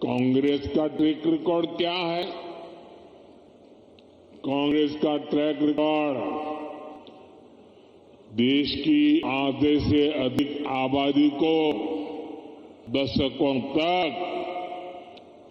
कांग्रेस का track record क्या है? कांग्रेस का ट्रैक रिकॉर्ड देश की आधे से अधिक आबादी को दशकों तक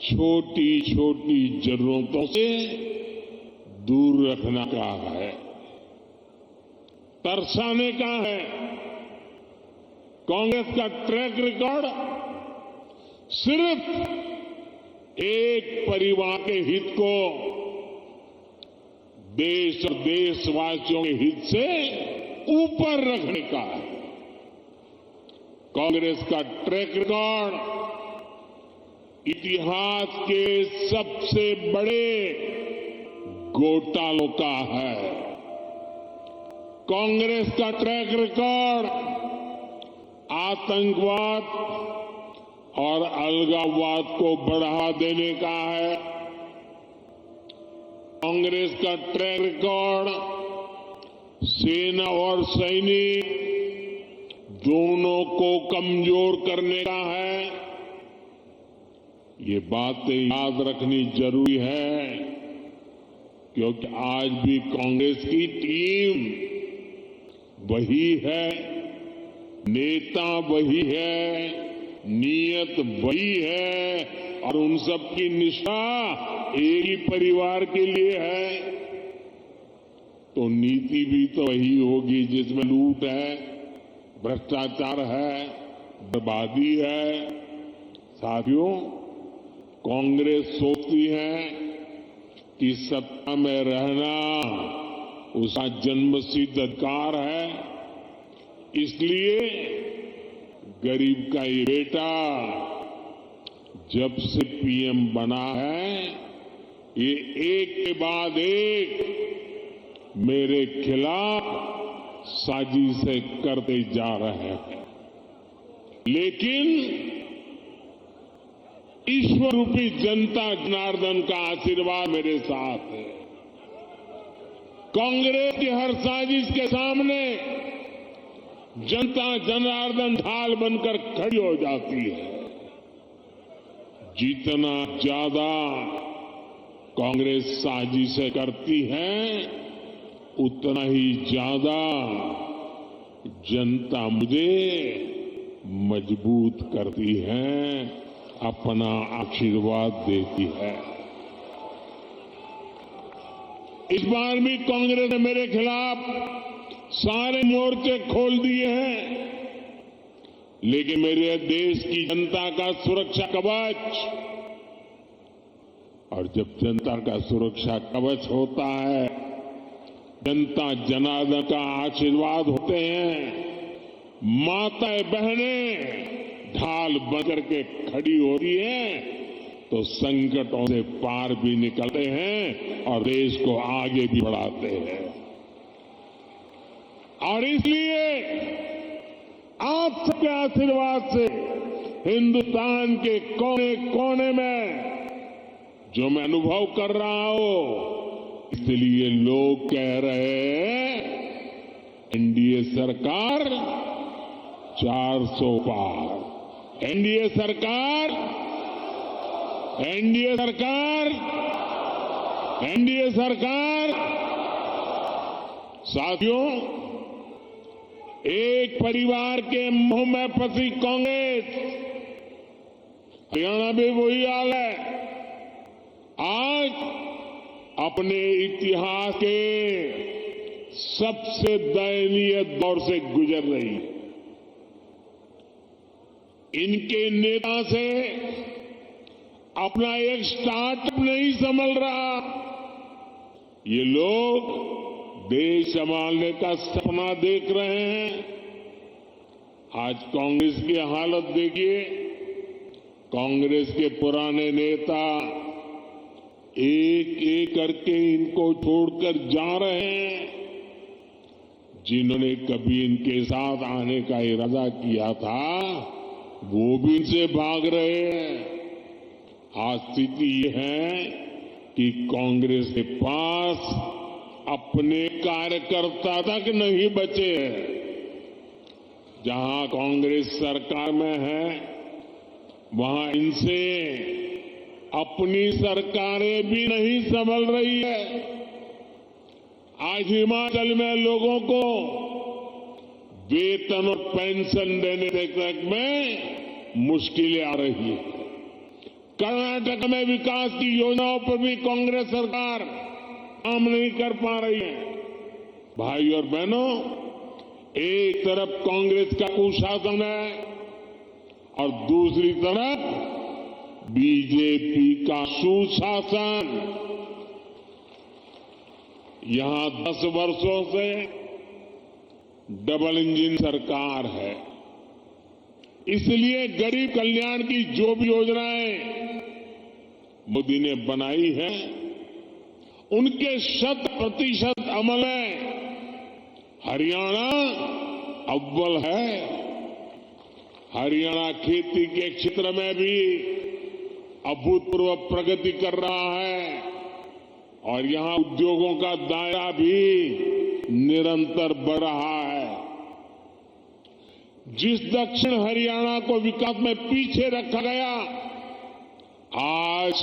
छोटी छोटी जरूरतों से दूर रखना का है, तरसाने का है। कांग्रेस का ट्रैक रिकॉर्ड सिर्फ एक परिवार के हित को देश और देशवासियों के हित से ऊपर रखने का है। कांग्रेस का ट्रैक रिकॉर्ड इतिहास के सबसे बड़े घोटालों का है। कांग्रेस का ट्रैक रिकॉर्ड आतंकवाद और अलगाववाद को बढ़ावा देने का है। कांग्रेस का ट्रैक रिकॉर्ड सेना और सैनिक दोनों को कमजोर करने का है। ये बातें याद रखनी जरूरी है, क्योंकि आज भी कांग्रेस की टीम वही है, नेता वही है, नीयत वही है और उन सब की निष्ठा एक ही परिवार के लिए है। तो नीति भी तो वही होगी जिसमें लूट है, भ्रष्टाचार है, बर्बादी है। साथियों, कांग्रेस सोचती है कि सत्ता में रहना उसका जन्मसिद्ध अधिकार है, इसलिए गरीब का ये बेटा जब से पीएम बना है, ये एक के बाद एक मेरे खिलाफ साजिशें करते जा रहे हैं। लेकिन ईश्वर रूपी जनता जनार्दन का आशीर्वाद मेरे साथ है। कांग्रेस की हर साजिश के सामने जनता जनार्दन ढाल बनकर खड़ी हो जाती है। जितना ज्यादा कांग्रेस साजिशें करती है, उतना ही ज्यादा जनता मुझे मजबूत करती है, अपना आशीर्वाद देती है। इस बार भी कांग्रेस ने मेरे खिलाफ सारे मोर्चे खोल दिए हैं, लेकिन मेरे देश की जनता का सुरक्षा कवच, और जब जनता का सुरक्षा कवच होता है, जनता जनार्दन का आशीर्वाद होते हैं, माताएं बहनें ढाल बनकर के खड़ी होती हैं, तो संकटों से पार भी निकलते हैं और देश को आगे भी बढ़ाते हैं। और इसलिए आप सबके आशीर्वाद से हिंदुस्तान के कोने कोने में जो मैं अनुभव कर रहा हूं, इसलिए लोग कह रहे हैं एनडीए सरकार 400 पार। एनडीए सरकार, एनडीए सरकार, एनडीए सरकार। साथियों, एक परिवार के मुंह में फंसी कांग्रेस, हरियाणा भी वही हाल है। आज अपने इतिहास के सबसे दयनीय दौर से गुजर रही है। इनके नेता से अपना एक स्टार्टअप नहीं संभल रहा। ये लोग देश संभालने का सपना देख रहे हैं। आज कांग्रेस की हालत देखिए। कांग्रेस के पुराने नेता एक एक करके इनको छोड़कर जा रहे हैं। जिन्होंने कभी इनके साथ आने का इरादा किया था, वो भी इनसे भाग रहे हैं। आज स्थिति ये है कि कांग्रेस के पास अपने कार्यकर्ता तक नहीं बचे हैं। जहां कांग्रेस सरकार में है, वहां इनसे अपनी सरकारें भी नहीं संभल रही है। आज हिमाचल में लोगों को वेतन और पेंशन देने तक में मुश्किलें आ रही है। कर्नाटक में विकास की योजनाओं पर भी कांग्रेस सरकार काम नहीं कर पा रही है। भाई और बहनों, एक तरफ कांग्रेस का कुशासन है और दूसरी तरफ बीजेपी का सुशासन। यहां 10 वर्षों से डबल इंजन सरकार है। इसलिए गरीब कल्याण की जो भी योजनाएं मोदी ने बनाई है, उनके 100% अमल है। हरियाणा अव्वल है। हरियाणा खेती के क्षेत्र में भी अभूतपूर्व प्रगति कर रहा है और यहां उद्योगों का दायरा भी निरंतर बढ़ रहा है। जिस दक्षिण हरियाणा को विकास में पीछे रखा गया, आज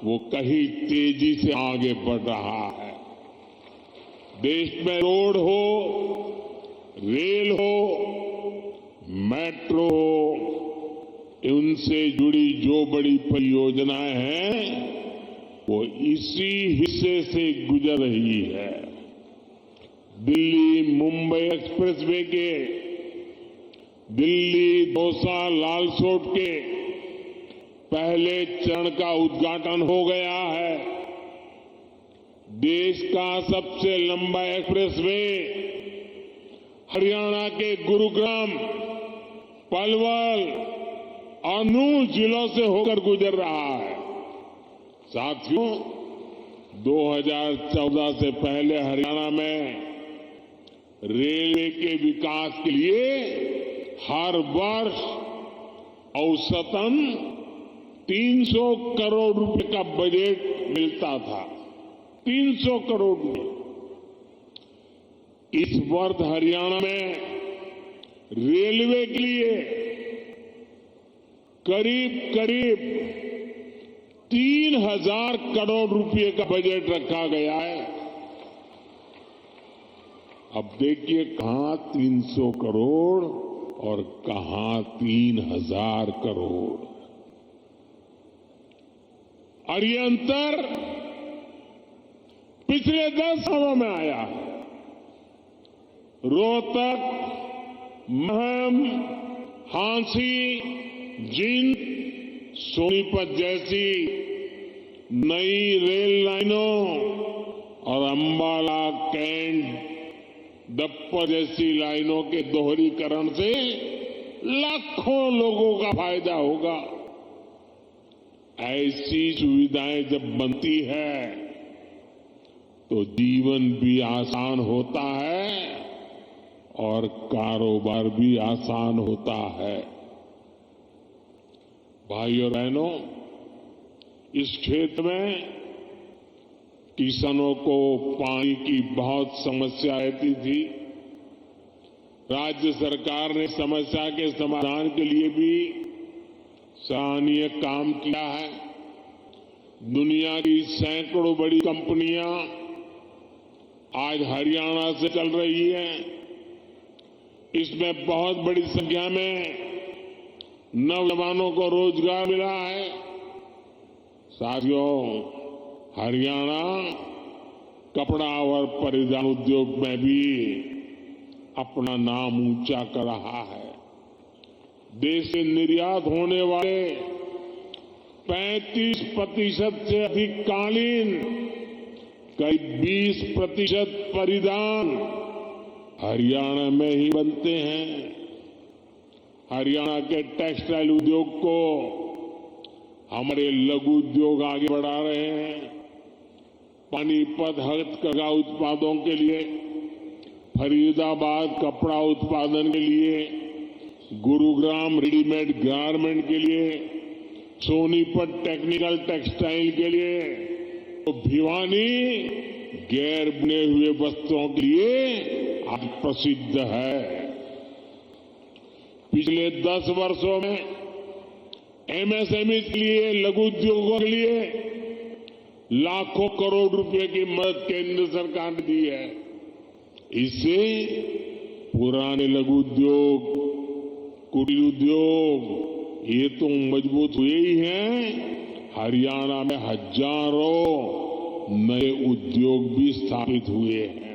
वो कहीं तेजी से आगे बढ़ रहा है। देश में रोड हो, रेल हो, मेट्रो हो, उनसे जुड़ी जो बड़ी परियोजनाएं हैं, वो इसी हिस्से से गुजर रही है। दिल्ली मुंबई एक्सप्रेसवे के दिल्ली दौसा लालसोट के पहले चरण का उद्घाटन हो गया है। देश का सबसे लंबा एक्सप्रेसवे हरियाणा के गुरुग्राम, पलवल और नूंह जिलों से होकर गुजर रहा है। साथियों, 2014 से पहले हरियाणा में रेलवे के विकास के लिए हर वर्ष औसतन 300 करोड़ रुपए का बजट मिलता था। 300 करोड़ रुपए। इस वर्ष हरियाणा में रेलवे के लिए करीब 3000 करोड़ रुपए का बजट रखा गया है। अब देखिए, कहां 300 करोड़ और कहां 3000 करोड़, और ये अंतर पिछले 10 सालों में आया है। रोहतक, महम, हांसी, जींद, सोनीपत जैसी नई रेल लाइनों और अंबाला, कैंट, दप्पर जैसी लाइनों के दोहरीकरण से लाखों लोगों का फायदा होगा। ऐसी सुविधाएं जब बनती है तो जीवन भी आसान होता है और कारोबार भी आसान होता है। भाइयों और बहनों, इस क्षेत्र में किसानों को पानी की बहुत समस्या रहती थी। राज्य सरकार ने समस्या के समाधान के लिए भी सराहनीय काम किया है। दुनिया की सैकड़ों बड़ी कंपनियां आज हरियाणा से चल रही हैं। इसमें बहुत बड़ी संख्या में नौजवानों को रोजगार मिला है। साथियों, हरियाणा कपड़ा और परिधान उद्योग में भी अपना नाम ऊंचा कर रहा है। देश से निर्यात होने वाले 35% से अधिक कालीन, करीब 20% परिधान हरियाणा में ही बनते हैं। हरियाणा के टेक्सटाइल उद्योग को हमारे लघु उद्योग आगे बढ़ा रहे हैं। पानीपत हस्तकरघा उत्पादों के लिए, फरीदाबाद कपड़ा उत्पादन के लिए, गुरुग्राम रेडीमेड गारमेंट के लिए, सोनीपत टेक्निकल टेक्सटाइल के लिए, तो भिवानी गैर बुने हुए वस्त्रों के लिए आज प्रसिद्ध है। पिछले 10 वर्षों में एमएसएमई के लिए, लघु उद्योगों के लिए लाखों करोड़ रुपए की मदद केंद्र सरकार ने दी है। इससे पुराने लघु उद्योग, कुटीर उद्योग ये तो मजबूत हुए ही हैं, हरियाणा में हजारों नए उद्योग भी स्थापित हुए हैं।